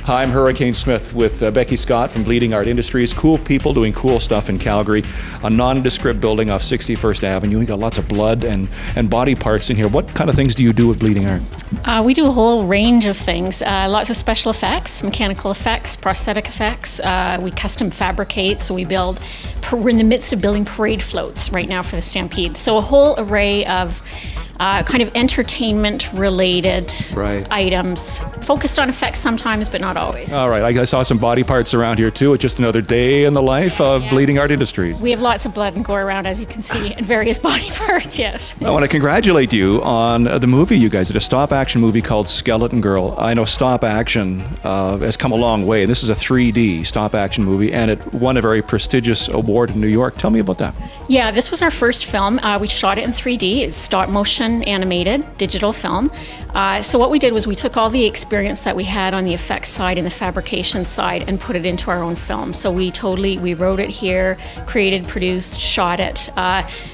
Hi, I'm Hurricane Smith with Becky Scott from Bleeding Art Industries. Cool people doing cool stuff in Calgary. A nondescript building off 61st Avenue. We got lots of blood and body parts in here. What kind of things do you do with Bleeding Art? We do a whole range of things. Lots of special effects, mechanical effects, prosthetic effects. We custom fabricate, so we're in the midst of building parade floats right now for the Stampede. So a whole array of kind of entertainment-related items, focused on effects sometimes, but not always. All right, I saw some body parts around here too. It's just another day in the life of Bleeding Art Industries. We have lots of blood and gore around, as you can see, and various body parts, yes. I want to congratulate you on the movie you guys did, a stop-action movie called Skeleton Girl. I know stop-action has come a long way. This is a 3D stop-action movie, and it won a very prestigious award in New York. Tell me about that. Yeah, this was our first film. We shot it in 3D. It's stop-motion animated digital film. So what we did was we took all the experience that we had on the effects side and the fabrication side and put it into our own film. So we wrote it here, created, produced, shot it.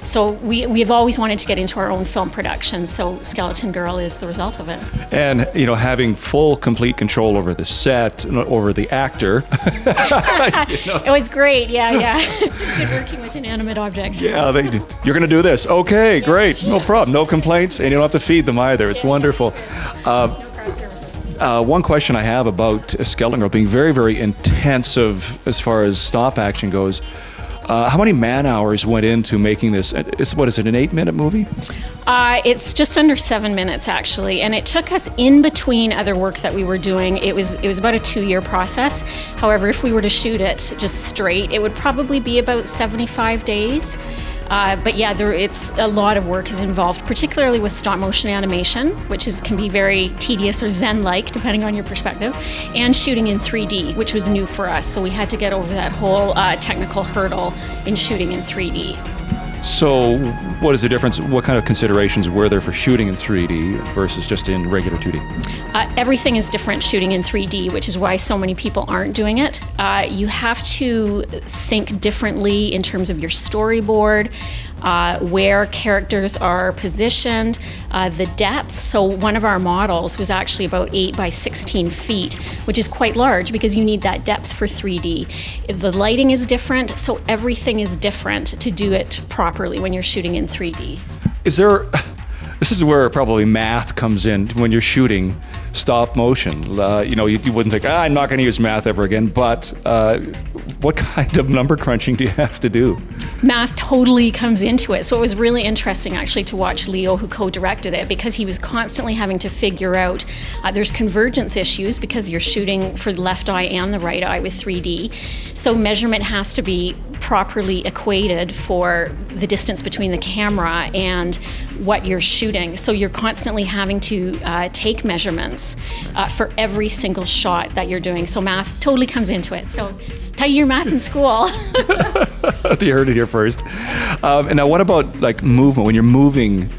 So we've always wanted to get into our own film production. So Skeleton Girl is the result of it. And having full, complete control over the set, over the actor. It was great. Yeah. It was good working with inanimate objects. Yeah, you're going to do this. Okay, yes, great. No problem. No complaints, and you don't have to feed them either. It's wonderful. One question I have about Skeleton Girl being very, very intensive as far as stop action goes. How many man hours went into making this? What is it, an 8-minute movie? It's just under 7 minutes, actually, and it took us in between other work that we were doing. It was about a 2-year process. However, if we were to shoot it just straight, it would probably be about 75 days. But yeah, it's a lot of work is involved, particularly with stop motion animation, which can be very tedious or zen-like, depending on your perspective, and shooting in 3D, which was new for us. So we had to get over that whole technical hurdle in shooting in 3D. So what is the difference? What kind of considerations were there for shooting in 3D versus just in regular 2D? Everything is different shooting in 3D, which is why so many people aren't doing it. You have to think differently in terms of your storyboard, where characters are positioned, the depth. So one of our models was actually about 8 by 16 feet, which is quite large because you need that depth for 3D. The lighting is different, so everything is different to do it properly when you're shooting in 3D. This is where probably math comes in when you're shooting stop motion. You wouldn't think, I'm not going to use math ever again, but what kind of number crunching do you have to do? Math totally comes into it. So it was really interesting actually to watch Leo, who co-directed it, because he was constantly having to figure out, there's convergence issues because you're shooting for the left eye and the right eye with 3D. So measurement has to be properly equated for the distance between the camera and what you're shooting. So you're constantly having to take measurements for every single shot that you're doing. So math totally comes into it. So study your math in school. You heard it here first. And now what about like movement? When you're moving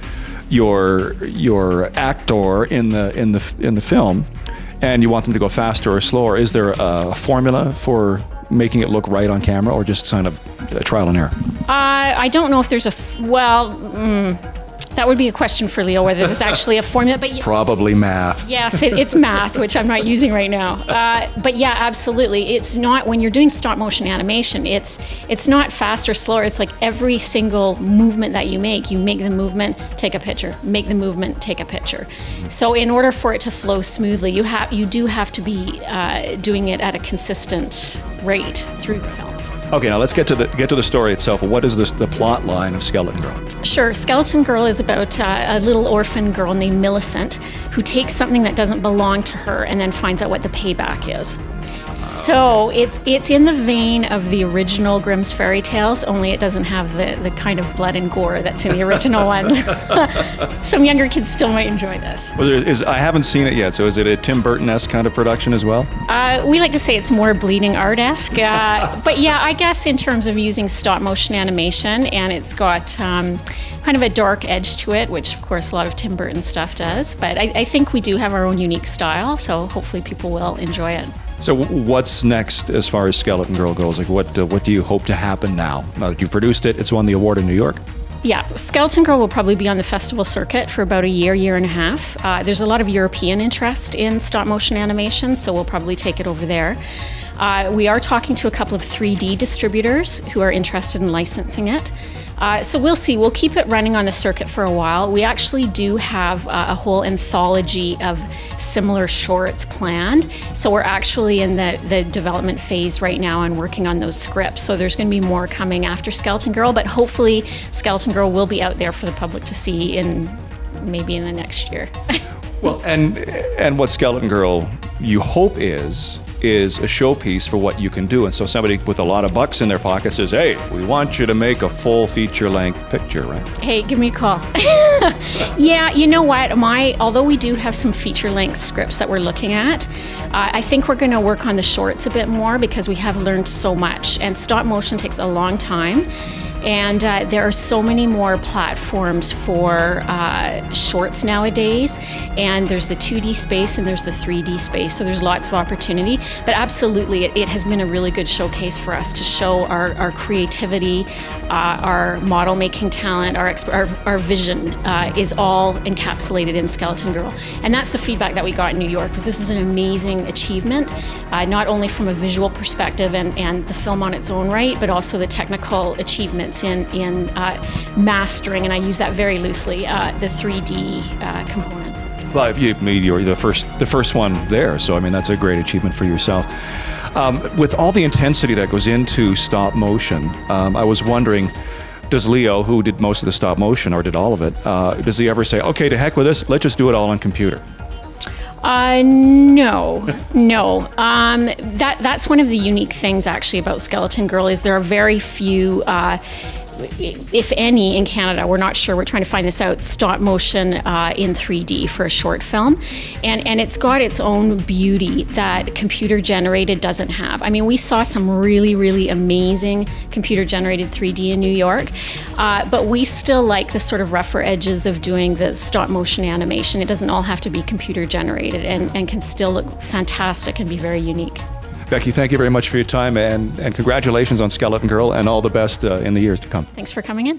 your actor in the film and you want them to go faster or slower, is there a formula for making it look right on camera, or just kind of trial and error? I don't know if there's that would be a question for Leo, whether there's actually a formula. But probably math. Yes, it's math, which I'm not using right now. But yeah, absolutely. It's not, when you're doing stop motion animation, it's not fast or slower. It's like every single movement that you make the movement, take a picture, make the movement, take a picture. So in order for it to flow smoothly, you do have to be doing it at a consistent rate through the film. Okay, now let's get to the story itself. What is the plot line of Skeleton Girl? Sure. Skeleton Girl is about a little orphan girl named Millicent who takes something that doesn't belong to her and then finds out what the payback is. So it's in the vein of the original Grimm's fairy tales, only it doesn't have the kind of blood and gore that's in the original ones. Some younger kids still might enjoy this. I haven't seen it yet, so is it a Tim Burton-esque kind of production as well? We like to say it's more Bleeding Art-esque, but yeah, I guess in terms of using stop motion animation, and it's got kind of a dark edge to it, which of course a lot of Tim Burton stuff does, but I think we do have our own unique style, so hopefully people will enjoy it. So what's next as far as Skeleton Girl goes? Like what do you hope to happen now? Now that you've produced it, it's won the award in New York. Yeah, Skeleton Girl will probably be on the festival circuit for about a year and a half. There's a lot of European interest in stop motion animation, so we'll probably take it over there. We are talking to a couple of 3D distributors who are interested in licensing it. So we'll see. We'll keep it running on the circuit for a while. We actually do have a whole anthology of similar shorts planned. So we're actually in the development phase right now and working on those scripts. So there's going to be more coming after Skeleton Girl, but hopefully Skeleton Girl will be out there for the public to see maybe in the next year. Well, and what Skeleton Girl you hope is a showpiece for what you can do. And so somebody with a lot of bucks in their pocket says, hey, we want you to make a full feature-length picture, right? Hey, give me a call. Yeah, you know what? Although we do have some feature-length scripts that we're looking at, I think we're going to work on the shorts a bit more because we have learned so much. And stop motion takes a long time. And there are so many more platforms for shorts nowadays. And there's the 2D space and there's the 3D space. So there's lots of opportunity. But absolutely, it has been a really good showcase for us to show our creativity, our model making talent, our vision is all encapsulated in Skeleton Girl. And that's the feedback that we got in New York, because this is an amazing achievement, not only from a visual perspective and the film on its own right, but also the technical achievements in mastering, and I use that very loosely, the 3D component. Well, you're the first one there, so I mean that's a great achievement for yourself. With all the intensity that goes into stop motion, I was wondering, does Leo, who did most of the stop motion or did all of it, does he ever say, okay, to heck with this, let's just do it all on computer? No. That's one of the unique things actually about Skeleton Girl is there are very few, if any, in Canada. We're not sure. We're trying to find this out. Stop motion in 3D for a short film, and it's got its own beauty that computer generated doesn't have. I mean, we saw some really amazing computer generated 3D in New York, but we still like the sort of rougher edges of doing the stop motion animation. It doesn't all have to be computer generated, and can still look fantastic and be very unique. Becky, thank you very much for your time, and congratulations on Skeleton Girl, and all the best in the years to come. Thanks for coming in.